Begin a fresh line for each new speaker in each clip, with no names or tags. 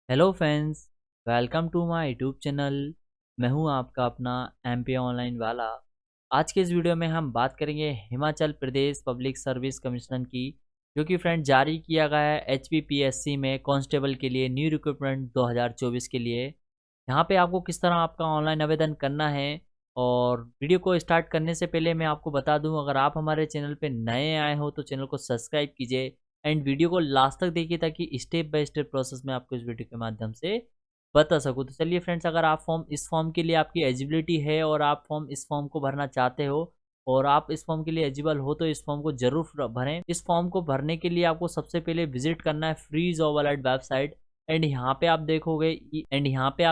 Hello friends, welcome to my YouTube channel. मैं हूं आपका अपना एमपी ऑनलाइन वाला। आज के इस वीडियो में हम बात करेंगे Himachal Pradesh public service commission की, जो कि फ्रेंड जारी किया गया है एचपीपीएससी में कांस्टेबल के लिए न्यू रिक्रूटमेंट 2024 के लिए। यहाँ पे आपको किस तरह आपका ऑनलाइन आवेदन करना है। और वीडियो को स्टार्ट करने से पहले मैं आपको बता दूं, अगर आप हमारे चैनल पे नए आए हो तो चैनल को सब्सक्राइब कीजिए एंड वीडियो को लास्ट तक देखिए, ताकि स्टेप बाय स्टेप प्रोसेस में आपको इस वीडियो के माध्यम से बता सकूं। तो चलिए फ्रेंड्स, अगर आप इस फॉर्म के लिए आपकी एलिजिबिलिटी है और आप इस फॉर्म को भरना चाहते हो और आप इस फॉर्म के लिए एलिजिबल हो तो इस फॉर्म को जरूर भरें। इस फॉर्म को भरने के लिए आपको सबसे पहले विजिट करना है free job alert website. And यहाँ पे आप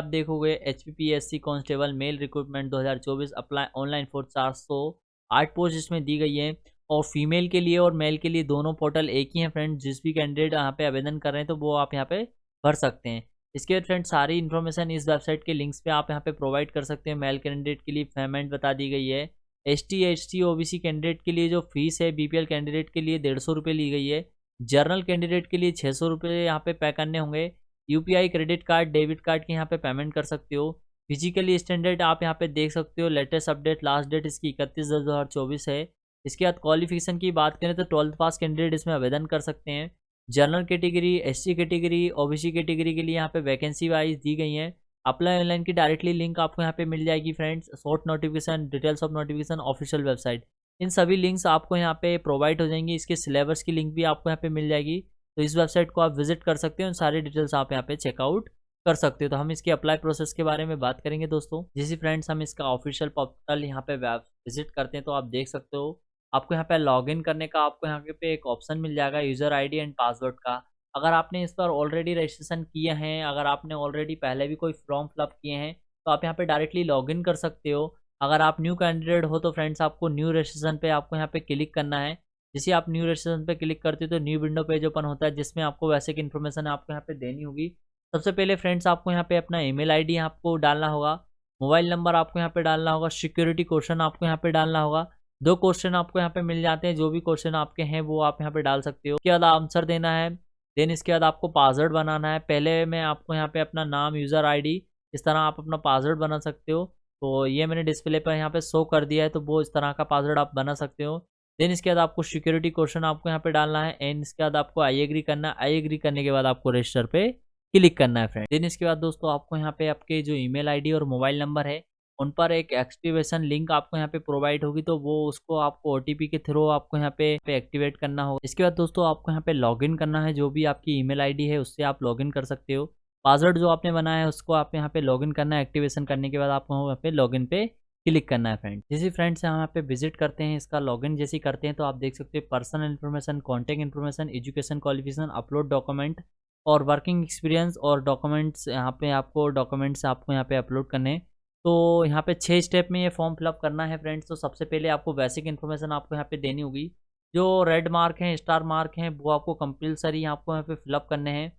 देखोगे HPPSC constable male recruitment 2024 apply online for 408 post इसमें दी गई है। और फीमेल के लिए और मेल के लिए दोनों पोर्टल एक ही हैं फ्रेंड। जिस भी कैंडिडेट यहाँ पे आवेदन कर रहे हैं तो वो आप यहाँ पे भर सकते हैं। इसके बाद फ्रेंड सारी इन्फॉर्मेशन इस वेबसाइट के लिंक्स पे आप यहाँ पे प्रोवाइड कर सकते हैं। मेल कैंडिडेट के लिए पेमेंट बता दी गई है। एसटी ओबीसी कैंडिडेट के लिए जो फीस है, बीपीएल कैंडिडेट के लिए 150 रुपये ली गई है। जर्नल कैंडिडेट के लिए 600 रुपये यहाँ पे पे करने होंगे। UPI credit card debit card के यहाँ पे पेमेंट कर सकते हो। फिजिकली स्टैंडर्ड आप यहाँ पे देख सकते हो। लेटेस्ट अपडेट लास्ट डेट इसकी 31/10/2024 है। इसके बाद क्वालिफिकेशन की बात करें तो 12th पास कैंडिडेट इसमें आवेदन कर सकते हैं। General category, SC category, OBC category के लिए यहाँ पे वैकेंसी वाइज दी गई हैं। अप्लाई ऑनलाइन की डायरेक्टली लिंक आपको यहाँ पे मिल जाएगी friends. Short notification, details of notification, official website, इन सभी लिंक्स आपको यहाँ पे प्रोवाइड हो जाएंगी। इसके सिलेबस की लिंक भी आपको यहाँ पे मिल जाएगी। तो इस वेबसाइट को आप विजिट कर सकते हो, सारी डिटेल्स आप यहाँ पे चेकआउट कर सकते हो। तो हम इसके अप्लाई प्रोसेस के बारे में बात करेंगे दोस्तों। जैसे फ्रेंड्स हम इसका ऑफिशियल पोर्टल यहाँ पे विजिट करते हैं तो आप देख सकते हो, आपको यहाँ पे लॉगिन करने का आपको यहाँ पे एक ऑप्शन मिल जाएगा यूज़र आईडी एंड पासवर्ड का। अगर आपने इस पर ऑलरेडी रजिस्ट्रेशन किए हैं, अगर आपने ऑलरेडी पहले भी कोई फॉर्म फिलअप किए हैं तो आप यहाँ पे डायरेक्टली लॉगिन कर सकते हो। अगर आप न्यू कैंडिडेट हो तो फ्रेंड्स आपको न्यू रजिस्ट्रेशन पे आपको यहाँ पे क्लिक करना है। जैसे आप न्यू रजिस्ट्रेशन पे क्लिक करते हो तो न्यू विंडो पेज ओपन होता है, जिसमें आपको बेसिक इन्फॉर्मेशन आपको यहाँ पे देनी होगी। सबसे पहले फ्रेंड्स आपको यहाँ पे अपना ईमेल आईडी आपको डालना होगा, मोबाइल नंबर आपको यहाँ पे डालना होगा, सिक्योरिटी क्वेश्चन आपको यहाँ पे डालना होगा। 2 क्वेश्चन आपको यहाँ पे मिल जाते हैं, जो भी क्वेश्चन आपके हैं वो आप यहाँ पे डाल सकते हो। उसके बाद आंसर देना है। देन इसके बाद आपको पासवर्ड बनाना है। पहले मैं आपको यहाँ पे अपना नाम, यूज़र आईडी, इस तरह आप अपना पासवर्ड बना सकते हो। तो ये मैंने डिस्प्ले पर यहाँ पे शो कर दिया है, तो वो इस तरह का पासवर्ड आप बना सकते हो। देन इसके बाद आपको सिक्योरिटी क्वेश्चन आपको यहाँ पे डालना है एंड इसके बाद आपको आई एग्री करना है। आई एग्री करने के बाद आपको रजिस्टर पे क्लिक करना है फ्रेंड। देन इसके बाद दोस्तों आपको यहाँ पे आपके जो ईमेल आईडी और मोबाइल नंबर है उन पर एक एक्टिवेशन लिंक आपको यहाँ पे प्रोवाइड होगी, तो वो उसको आपको ओटीपी के थ्रू आपको यहाँ पे एक्टिवेट करना होगा। इसके बाद दोस्तों आपको यहाँ पे लॉगिन करना है। जो भी आपकी ईमेल आईडी है उससे आप लॉगिन कर सकते हो। पासवर्ड जो आपने बनाया है उसको आप यहाँ पे लॉगिन करना है। एक्टिवेशन करने के बाद आपको यहाँ पे लॉगिन पे क्लिक करना है फ्रेंड। जैसे फ्रेंड्स यहाँ पे विजिट करते हैं, इसका लॉगिन जैसे करते हैं तो आप देख सकते हैं personal information, contact information, education qualification, upload document और वर्किंग एक्सपीरियंस और डॉक्यूमेंट्स। यहाँ पे आपको डॉक्यूमेंट्स आपको यहाँ पे अपलोड करने हैं। तो यहाँ पे 6 स्टेप में ये फॉर्म फिलअप करना है फ्रेंड्स। तो सबसे पहले आपको बेसिक इन्फॉर्मेशन आपको यहाँ पे देनी होगी। जो रेड मार्क हैं, स्टार मार्क हैं, वो आपको कंपलसरी आपको यहाँ पे फिलअप करने हैं।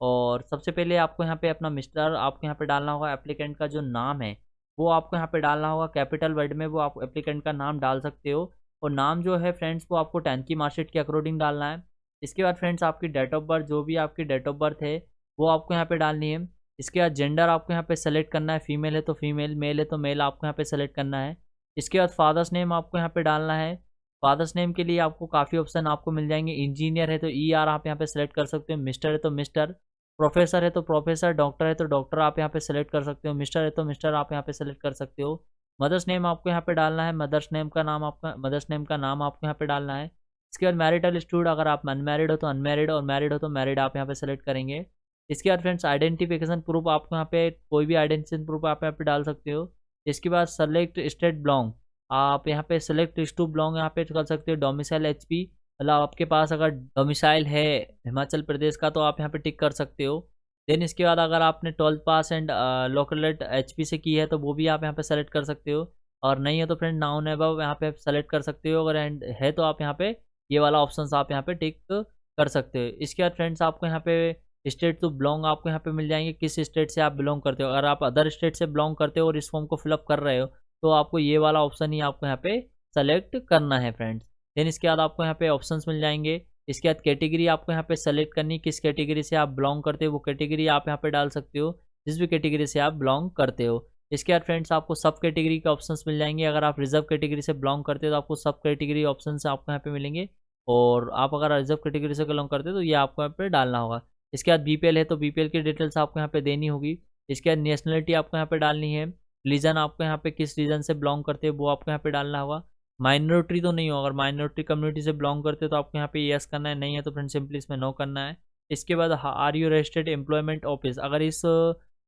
और सबसे पहले आपको यहाँ पे अपना मिस्टर आपको यहाँ पे डालना होगा। एप्लीकेंट का जो नाम है वो आपको यहाँ पे डालना होगा। कैपिटल वर्ड में वो आप एप्लीकेंट का नाम डाल सकते हो। और नाम जो है फ्रेंड्स वो आपको 10th की मार्कशीट के अकॉर्डिंग डालना है। इसके बाद फ्रेंड्स आपकी डेट ऑफ बर्थ, जो भी आपकी डेट ऑफ बर्थ है वो आपको यहाँ पे डालनी है। इसके बाद जेंडर आपको यहाँ पे सेलेक्ट करना है। फीमेल है तो फीमेल, मेल है तो मेल आपको यहाँ पे सेलेक्ट करना है। इसके बाद फादर्स नेम आपको यहाँ पे डालना है। फादर्स नेम के लिए आपको काफ़ी ऑप्शन आपको मिल जाएंगे। इंजीनियर है तो आर आप यहाँ पे सेलेक्ट कर सकते हो। मिस्टर है तो मिस्टर, प्रोफेसर है तो प्रोफेसर, डॉक्टर है तो डॉक्टर आप यहाँ पे सेलेक्ट कर सकते हो। मिस्टर है तो मिस्टर आप यहाँ पे सेलेक्ट कर सकते हो। मदर्स नेम आपको यहाँ पे डालना है। मदर्स नेम का नाम आपको यहाँ पे डालना है। इसके बाद मैरिटल स्टूड, अगर आप अनमैरिड हो तो अनमैरिड और मैरिड हो तो मैरिड आप यहाँ पे सेलेक्ट करेंगे। इसके बाद फ्रेंड्स आइडेंटिफिकेशन प्रूफ आपको यहाँ पे कोई भी आइडेंटिफिकेशन प्रूफ आप यहाँ पे डाल सकते हो। इसके बाद सेलेक्ट स्टेट बिलोंग, आप यहाँ पे सेलेक्ट टू बिलोंग यहाँ पे कर सकते हो। डोमिसाइल एचपी, मतलब आपके पास अगर डोमिसाइल है हिमाचल प्रदेश का तो आप यहाँ पे टिक कर सकते हो। देन इसके बाद अगर आपने 12th पास एंड लोकलेट एचपी से की है तो वो भी आप यहाँ पे सेलेक्ट कर सकते हो। और नहीं है तो फ्रेंड नाउन अबव यहाँ पे सेलेक्ट कर सकते हो। अगर एंड है तो आप यहाँ पे ये वाला ऑप्शन आप यहाँ पे टिक कर सकते हो। इसके बाद फ्रेंड्स आपको यहाँ पे स्टेट टू बिलोंग आपको यहाँ पे मिल जाएंगे, किस स्टेट से आप बिलोंग करते हो। अगर आप अदर स्टेट से बिलोंग करते हो और इस फॉर्म को फिलअप कर रहे हो तो आपको ये वाला ऑप्शन ही आपको यहाँ पे सेलेक्ट करना है फ्रेंड्स। देन इसके बाद आपको यहाँ पे ऑप्शंस मिल जाएंगे। इसके बाद कैटेगरी आपको यहाँ पे सेलेक्ट करनी, किस कैटेगरी से आप बिलोंग करते हो वो कैटेगरी आप यहाँ पे डाल सकते हो, जिस भी कैटेगरी से आप बिलोंग करते हो। इसके बाद फ्रेंड्स आपको सब कैटेगरी के ऑप्शंस मिल जाएंगे। अगर आप रिजर्व कैटेगरी से बिलोंग करते हो तो आपको सब कैटेगरी ऑप्शन आपको यहाँ पे मिलेंगे, और आप अगर रिजर्व कैटेगरी से बिलोंग करते हो तो ये आपको यहाँ पे डालना होगा। इसके बाद बीपीएल है तो बीपीएल की डिटेल्स आपको यहाँ पे देनी होगी। इसके बाद नेशनलिटी आपको यहाँ पे डालनी है, रीजन आपको यहाँ पे किस रीजन से बिलोंग करते हो वो आपको यहाँ पे डालना होगा। माइनॉरिटी तो नहीं हो, अगर माइनॉरिटी कम्युनिटी से बिलोंग करते हो तो आपको यहाँ पे यस करना है, नहीं है तो फ्रेंड सिंपली इसमें नो करना है। इसके बाद are you registered employment office, अगर इस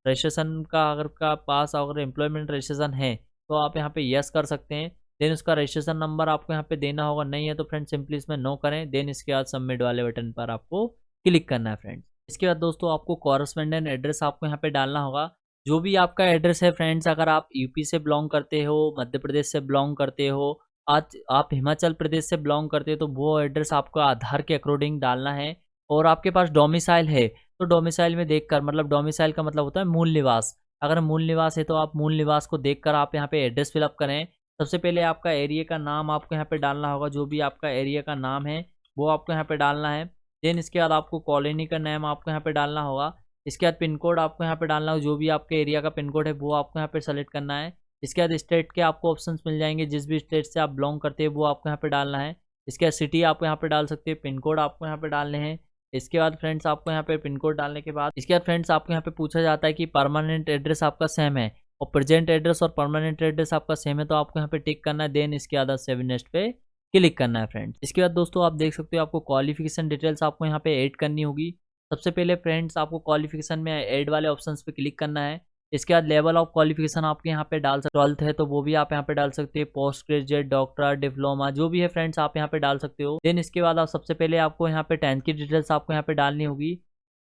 रजिस्ट्रेशन का अगर का पास अगर एम्प्लॉयमेंट रजिस्ट्रेशन है तो आप यहाँ पे यस कर सकते हैं। देन उसका रजिस्ट्रेशन नंबर आपको यहाँ पे देना होगा, नहीं है तो फ्रेंड सिंपली इसमें नो करें। देन इसके बाद सबमिट वाले बटन पर आपको क्लिक करना है फ्रेंड्स। इसके बाद दोस्तों आपको कॉरेस्पोंडेंट एड्रेस आपको यहाँ पे डालना होगा, जो भी आपका एड्रेस है फ्रेंड्स। अगर आप यूपी से बिलोंग करते हो, मध्य प्रदेश से बिलोंग करते हो, आज आप हिमाचल प्रदेश से बिलोंग करते हो तो वो एड्रेस आपको आधार के अकॉर्डिंग डालना है। और आपके पास डोमिसाइल है तो डोमिसाइल में देखकर, मतलब डोमिसाइल का मतलब होता है मूल निवास, अगर मूल निवास है तो आप मूल निवास को देखकर आप यहाँ पे एड्रेस फिलअप करें। सबसे पहले आपका एरिया का नाम आपको यहाँ पे डालना होगा, जो भी आपका एरिया का नाम है वो आपको यहाँ पे डालना है। देन इसके बाद आपको कॉलोनी का नाम आपको यहाँ पे डालना होगा। इसके बाद पिन कोड आपको यहाँ पे डालना होगा, जो भी आपके एरिया का पिन कोड है वो आपको यहाँ पे सेलेक्ट करना है। इसके बाद स्टेट के आपको ऑप्शंस मिल जाएंगे, जिस भी स्टेट से आप बिलोंग करते हैं वो आपको यहाँ पे डालना है। इसके बाद सिटी आप यहाँ पे डाल सकते हैं, पिन कोड आपको यहाँ पे डालने हैं। इसके बाद फ्रेंड्स आपको यहाँ पे पिन कोड डालने के बाद इसके बाद फ्रेंड्स आपको यहाँ पे पूछा जाता है कि परमानेंट एड्रेस आपका सेम है और प्रेजेंट एड्रेस और परमानेंट एड्रेस आपका सेम है, तो आपको यहाँ पे टिक करना है। देन इसके बाद सेव नेक्स्ट पे क्लिक करना है फ्रेंड्स। इसके बाद दोस्तों आप देख सकते हो आपको क्वालिफिकेशन डिटेल्स आपको यहाँ पे ऐड करनी होगी। सबसे पहले फ्रेंड्स आपको क्वालिफिकेशन में ऐड वाले ऑप्शन पे क्लिक करना है। इसके बाद लेवल ऑफ क्वालिफिकेशन आपके यहाँ पे डाल सकते हो, 12th है तो वो भी आप यहाँ पे डाल सकते हैं, पोस्ट ग्रेजुएट, डॉक्टर, डिप्लोमा, जो भी है फ्रेंड्स आप यहाँ पे डाल सकते हो। देन इसके बाद आप सबसे पहले आपको यहाँ पे 10th की डिटेल्स आपको यहाँ पे डालनी होगी।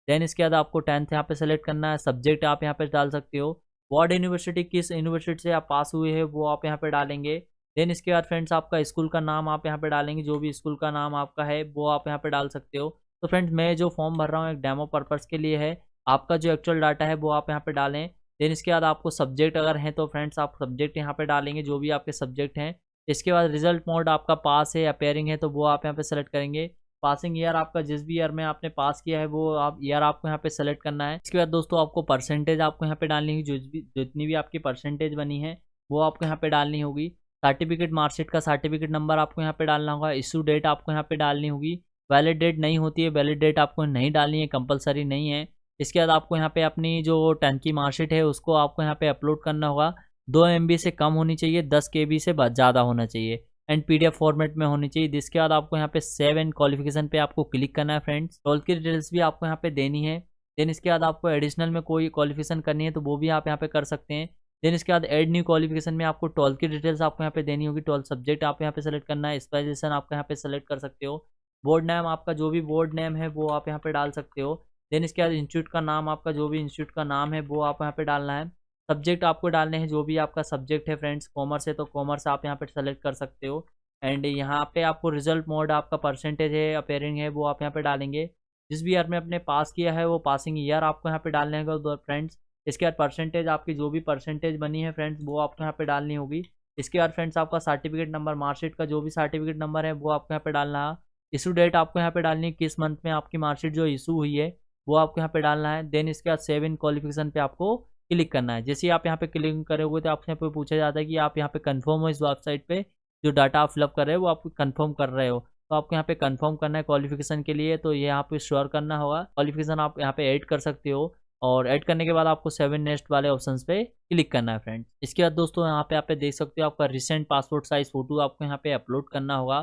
देन इसके बाद आपको 10th यहाँ पे सेलेक्ट करना है, सब्जेक्ट आप यहाँ पे डाल सकते हो, बोर्ड यूनिवर्सिटी किस यूनिवर्सिटी से आप पास हुए हैं वो आप यहाँ पे डालेंगे। देन इसके बाद फ्रेंड्स आपका स्कूल का नाम आप यहाँ पे डालेंगे, जो भी स्कूल का नाम आपका है वो आप यहाँ पे डाल सकते हो। तो फ्रेंड्स मैं जो फॉर्म भर रहा हूँ एक डेमो पर्पज़ के लिए है, आपका जो एक्चुअल डाटा है वो आप यहाँ पे डालें। देन इसके बाद आपको सब्जेक्ट अगर हैं तो फ्रेंड्स आप सब्जेक्ट यहाँ पे डालेंगे, जो भी आपके सब्जेक्ट हैं। इसके बाद रिजल्ट मोड आपका पास है या पेयरिंग है तो वो आप यहाँ पे सेलेक्ट करेंगे। पासिंग ईयर आपका जिस भी ईयर में आपने पास किया है वो आप ईयर आपको यहाँ पे सेलेक्ट करना है। इसके बाद दोस्तों आपको परसेंटेज आपको यहाँ पे डालनी होगी, जितनी भी आपकी परसेंटेज बनी है वो आपको यहाँ पे डालनी होगी। सर्टिफिकेट मार्कशीट का सर्टिफिकेट नंबर आपको यहाँ पे डालना होगा। इशू डेट आपको यहाँ पे डालनी होगी। वैलिड डेट नहीं होती है, वैलिड डेट आपको नहीं डालनी है, कंपलसरी नहीं है। इसके बाद आपको यहाँ पे अपनी जो 10th की मार्कशीट है उसको आपको यहाँ पे अपलोड करना होगा। 2 MB से कम होनी चाहिए, 10 KB से ज़्यादा होना चाहिए एंड PDF फॉर्मेट में होनी चाहिए। जिसके बाद आपको यहाँ पे सेव एंड क्वालिफिकेशन पे आपको क्लिक करना है फ्रेंड्स। 12th की डिटेल्स भी आपको यहाँ पे देनी है। देन इसके बाद आपको एडिशनल में कोई क्वालिफिकेशन करनी है तो वो भी आप यहाँ पे कर सकते हैं। देन इसके बाद एड न्यू क्वालिफिकेशन में आपको 12th की डिटेल्स आपको यहाँ पे देनी होगी। 12th सब्जेक्ट आप यहाँ पे सेलेक्ट करना है, स्पेशलाइजेशन आपको यहाँ पे सेलेक्ट कर सकते हो। बोर्ड नेम आपका जो भी बोर्ड नेम है वो आप यहाँ पे डाल सकते हो। देन इसके बाद इंस्टीट्यूट का नाम आपका जो भी इंस्टीट्यूट का नाम है वो आप यहाँ पे डालना है। सब्जेक्ट आपको डालने हैं, जो भी आपका सब्जेक्ट है फ्रेंड्स, कॉमर्स है तो कॉमर्स आप यहाँ पे सेलेक्ट कर सकते हो। एंड यहाँ पे आपको रिजल्ट मोड आपका परसेंटेज है अपेयरिंग है वो आप यहाँ पे डालेंगे। जिस भी ईयर में आपने पास किया है वो पासिंग ईयर आपको यहाँ पे डालने होगा फ्रेंड्स। इसके बाद परसेंटेज आपकी जो भी परसेंटेज बनी है फ्रेंड्स वो आपको यहाँ पे डालनी होगी। इसके बाद फ्रेंड्स आपका सर्टिफिकेट नंबर, मार्कशीट का जो भी सर्टिफिकेट नंबर है वो आपको यहाँ पे डालना है। इशू डेट आपको यहाँ पे डालनी है, किस मंथ में आपकी मार्कशीट जो इशू हुई है वो आपको यहाँ पे डालना है। देन इसके बाद सेव इन क्वालिफिकेशन पे आपको क्लिक करना है। जैसे ही आप यहाँ पे क्लिक करोगे तो आपसे यहाँ पे पूछा जाता है कि आप यहाँ पे कंफर्म हो इस वेबसाइट पे, जो डाटा आप फिलअप कर रहे हो वो आप कंफर्म कर रहे हो, तो आपको यहाँ पे कंफर्म करना है क्वालिफिकेशन के लिए। तो ये यहाँ पे श्योर करना होगा, क्वालिफिकेशन आप यहाँ पे ऐड कर सकते हो। और ऐड करने के बाद आपको 7 नेक्स्ट वाले ऑप्शंस पे क्लिक करना है फ्रेंड्स। इसके बाद दोस्तों यहाँ पे आप देख सकते हो आपका रिसेंट पासपोर्ट साइज फोटो आपको यहाँ पे अपलोड करना होगा।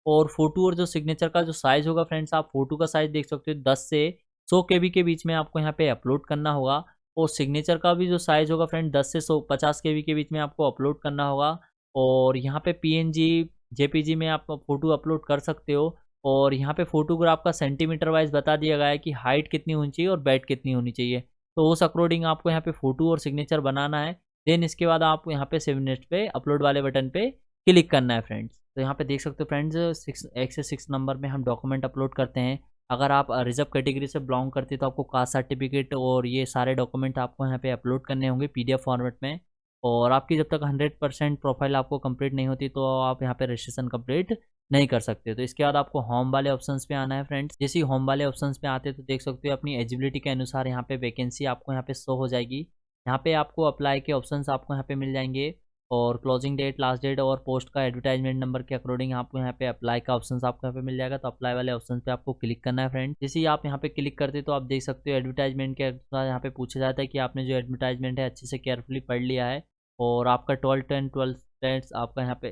और फोटो और जो सिग्नेचर का जो साइज होगा फ्रेंड्स, आप फोटो का साइज देख सकते हो 10 से 100 KB के बीच में आपको यहाँ पे अपलोड करना होगा। और सिग्नेचर का भी जो साइज होगा फ्रेंड 10 से 150 KB के बीच में आपको अपलोड करना होगा। और यहाँ पे PNG JPG में आप फोटो अपलोड कर सकते हो। और यहाँ पे फोटोग्राफ का सेंटीमीटर वाइज बता दिया गया है कि हाइट कितनी होनी चाहिए और बैट कितनी होनी चाहिए, तो उस अकॉर्डिंग आपको यहाँ पे फोटो और सिग्नेचर बनाना है। देन इसके बाद आप यहाँ पे सेव नेक्स्ट पे अपलोड वाले बटन पे क्लिक करना है फ्रेंड्स। तो यहाँ पे देख सकते हो फ्रेंड्स 1 से 6 नंबर में हम डॉक्यूमेंट अपलोड करते हैं। अगर आप रिजर्व कैटेगरी से बिलोंग करते हैं तो आपको कास्ट सर्टिफिकेट और ये सारे डॉक्यूमेंट आपको यहाँ पे अपलोड करने होंगे PDF फॉर्मेट में। और आपकी जब तक 100% प्रोफाइल आपको कंप्लीट नहीं होती तो आप यहाँ पे रजिस्ट्रेशन कंप्लीट नहीं कर सकते। तो इसके बाद आपको होम वाले ऑप्शंस पे आना है फ्रेंड्स। जैसे ही होम वाले ऑप्शंस पे आते हैं तो देख सकते हो अपनी एलिजिबिलिटी के अनुसार यहाँ पे वैकेंसी आपको यहाँ पे शो हो जाएगी। यहाँ पे आपको अप्लाई के ऑप्शंस आपको यहाँ पे मिल जाएंगे और क्लोजिंग डेट, लास्ट डेट और पोस्ट का एडवर्टाइजमेंट नंबर के अकॉर्डिंग आपको यहाँ पे अप्लाई का ऑप्शंस आपको यहाँ पे मिल जाएगा। तो अप्लाई वाले ऑप्शन पे आपको क्लिक करना है फ्रेंड। जैसे ही आप यहाँ पे क्लिक करते तो आप देख सकते हो एडवर्टाइजमेंट के अनुसार यहाँ पे पूछा जाता है कि आपने जो एडवर्टाइजमेंट है अच्छे से केयरफुली पढ़ लिया है और आपका 12 स्टैट्स आपका यहाँ पे।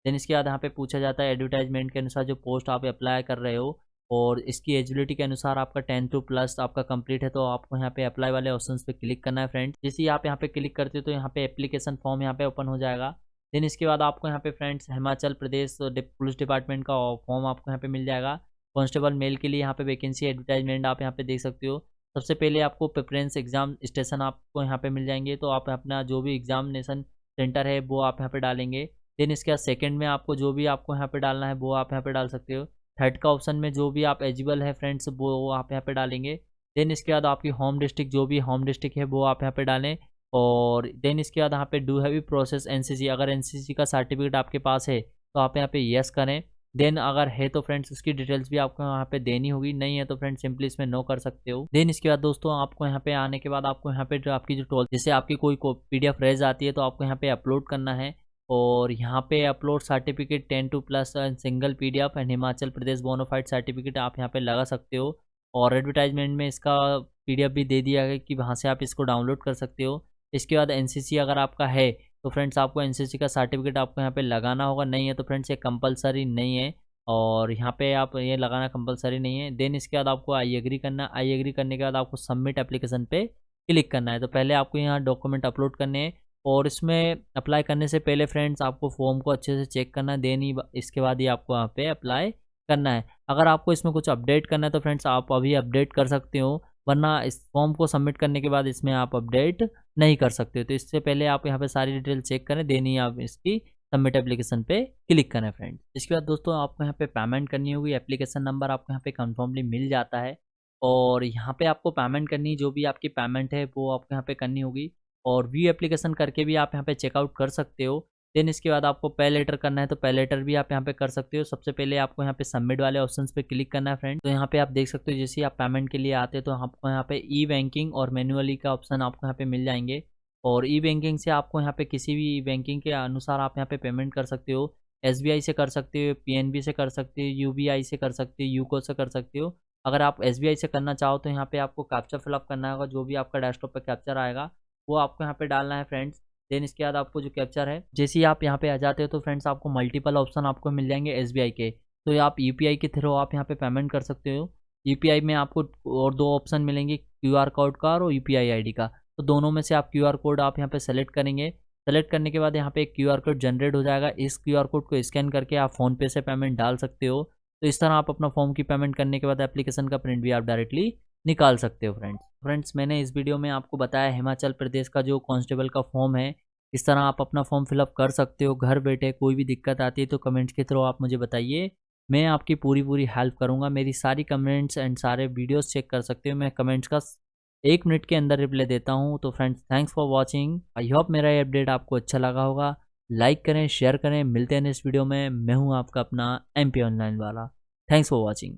देन इसके बाद यहाँ पे पूछा जाता है एडवर्टाइजमेंट के अनुसार जो पोस्ट आप अप्लाई कर रहे हो और इसकी एलिजिबिलिटी के अनुसार आपका 10 आपका कंप्लीट है तो आपको यहाँ पे अप्लाई वाले ऑप्शंस पे क्लिक करना है फ्रेंड्स। जैसे ही आप यहाँ पे क्लिक करते हो तो यहाँ पे एप्लीकेशन फॉर्म यहाँ पे ओपन हो जाएगा। देन इसके बाद आपको यहाँ पे friends Himachal Pradesh police department का फॉर्म आपको यहाँ पे मिल जाएगा। कांस्टेबल मेल के लिए यहाँ पे वैकेंसी एडवर्टाइजमेंट आप यहाँ पे देख सकते हो। सबसे पहले आपको प्रेफरेंस एग्जाम स्टेशन आपको यहाँ पे मिल जाएंगे तो आप अपना जो भी एग्जामिनेशन सेंटर है वो आप यहाँ पे डालेंगे। देन इसके बाद सेकंड में आपको जो भी आपको यहाँ पे डालना है वो आप यहाँ पे डाल सकते हो। थर्ड का ऑप्शन में जो भी आप एलिजिबल है फ्रेंड्स वो आप यहाँ पे डालेंगे। देन इसके बाद आपकी होम डिस्ट्रिक्ट जो भी होम डिस्ट्रिक्ट है वो आप यहाँ पे डालें। और देन इसके बाद यहाँ पे do have you process NCC, अगर एनसीसी का सर्टिफिकेट आपके पास है तो आप यहाँ पे यस करें। देन अगर है तो फ्रेंड्स उसकी डिटेल्स भी आपको यहाँ पे देनी होगी, नहीं है तो फ्रेंड्स सिंपली इसमें नो कर सकते हो। देन इसके बाद दोस्तों आपको यहाँ पे आने के बाद आपको यहाँ पे जो आपकी जो टोल जैसे आपकी कोई PDF रेज आती है तो आपको यहाँ पे अपलोड करना है और यहाँ पे upload certificate 10+ single PDF and Himachal Pradesh bonafide certificate आप यहाँ पे लगा सकते हो। और एडवर्टाइजमेंट में इसका PDF भी दे दिया है कि वहाँ से आप इसको डाउनलोड कर सकते हो। इसके बाद एनसीसी अगर आपका है तो फ्रेंड्स आपको एनसीसी का सर्टिफिकेट आपको यहाँ पे लगाना होगा, नहीं है तो फ्रेंड्स ये कंपलसरी नहीं है और यहाँ पे आप ये लगाना कंपलसरी नहीं है। देन इसके बाद आपको आई एग्री करना है। आई एग्री करने के बाद आपको सबमिट एप्लीकेशन पे क्लिक करना है। तो पहले आपको यहाँ डॉक्यूमेंट अपलोड करने हैं और इसमें अप्लाई करने से पहले फ्रेंड्स आपको फॉर्म को अच्छे से चेक करना है। देन ही इसके बाद ही आपको यहाँ पे अप्लाई करना है। अगर आपको इसमें कुछ अपडेट करना है तो फ्रेंड्स आप अभी अपडेट कर सकते हो, वरना इस फॉर्म को सबमिट करने के बाद इसमें आप अपडेट नहीं कर सकते। तो इससे पहले आप यहाँ पे सारी डिटेल चेक करें, देन ही आप इसकी सबमिट एप्लीकेशन पे क्लिक करें फ्रेंड्स। इसके बाद दोस्तों आपको यहाँ पे पेमेंट करनी होगी। एप्लीकेशन नंबर आपको यहाँ पे कंफर्मली मिल जाता है और यहाँ पे आपको पेमेंट करनी, जो भी आपकी पेमेंट है वो आपको यहाँ पे करनी होगी और व्यू एप्लीकेशन करके भी आप यहाँ पे चेकआउट कर सकते हो। देन इसके बाद आपको पे लेटर करना है तो पे लेटर भी आप यहाँ पे कर सकते हो। सबसे पहले आपको यहाँ पे सबमिट वाले ऑप्शंस पे क्लिक करना है फ्रेंड। तो यहाँ पे आप देख सकते हो जैसे आप पेमेंट के लिए आते हैं तो आपको यहाँ पे ई बैंकिंग और मैनुअली का ऑप्शन आपको यहाँ पे मिल जाएंगे और ई बैंकिंग से आपको यहाँ पे किसी भी बैंकिंग के अनुसार आप यहाँ पे पेमेंट कर सकते हो। SBI से कर सकते हो, PNB से कर सकते हो, UBI से कर सकते हो, यूको से कर सकते हो। अगर आप SBI से करना चाहो तो यहाँ पे आपको कैप्चा फिलअप करना होगा, जो भी आपका डेस्कटॉप पे कैप्चर आएगा वो आपको यहाँ पे डालना है फ्रेंड्स। देन इसके बाद आपको जो कैप्चर है, जैसे ही आप यहाँ पे आ जाते हो तो फ्रेंड्स आपको मल्टीपल ऑप्शन आपको मिल जाएंगे SBI के। तो आप UPI के थ्रू आप यहाँ पे पेमेंट कर सकते हो। UPI में आपको और 2 ऑप्शन मिलेंगे, QR कोड का और UPI ID का। तो दोनों में से आप QR कोड आप यहाँ पे सेलेक्ट करेंगे। सेलेक्ट करने के बाद यहाँ पे एक QR कोड जनरेट हो जाएगा। इस QR कोड को स्कैन करके आप फ़ोनपे से पेमेंट डाल सकते हो। तो इस तरह आप अपना फॉर्म की पेमेंट करने के बाद एप्लीकेशन का प्रिंट भी आप डायरेक्टली निकाल सकते हो फ्रेंड्स मैंने इस वीडियो में आपको बताया हिमाचल प्रदेश का जो कांस्टेबल का फॉर्म है, इस तरह आप अपना फॉर्म फिलअप कर सकते हो घर बैठे। कोई भी दिक्कत आती है तो कमेंट्स के थ्रू आप मुझे बताइए, मैं आपकी पूरी हेल्प करूंगा। मेरी सारी कमेंट्स एंड सारे वीडियोस चेक कर सकते हो, मैं कमेंट्स का 1 मिनट के अंदर रिप्लाई देता हूं। तो friends thanks for watching. I hope मेरा ये अपडेट आपको अच्छा लगा होगा। लाइक करें, शेयर करें। मिलते हैं नेक्स्ट वीडियो में। मैं हूँ आपका अपना MP ऑनलाइन वाला। Thanks for watching.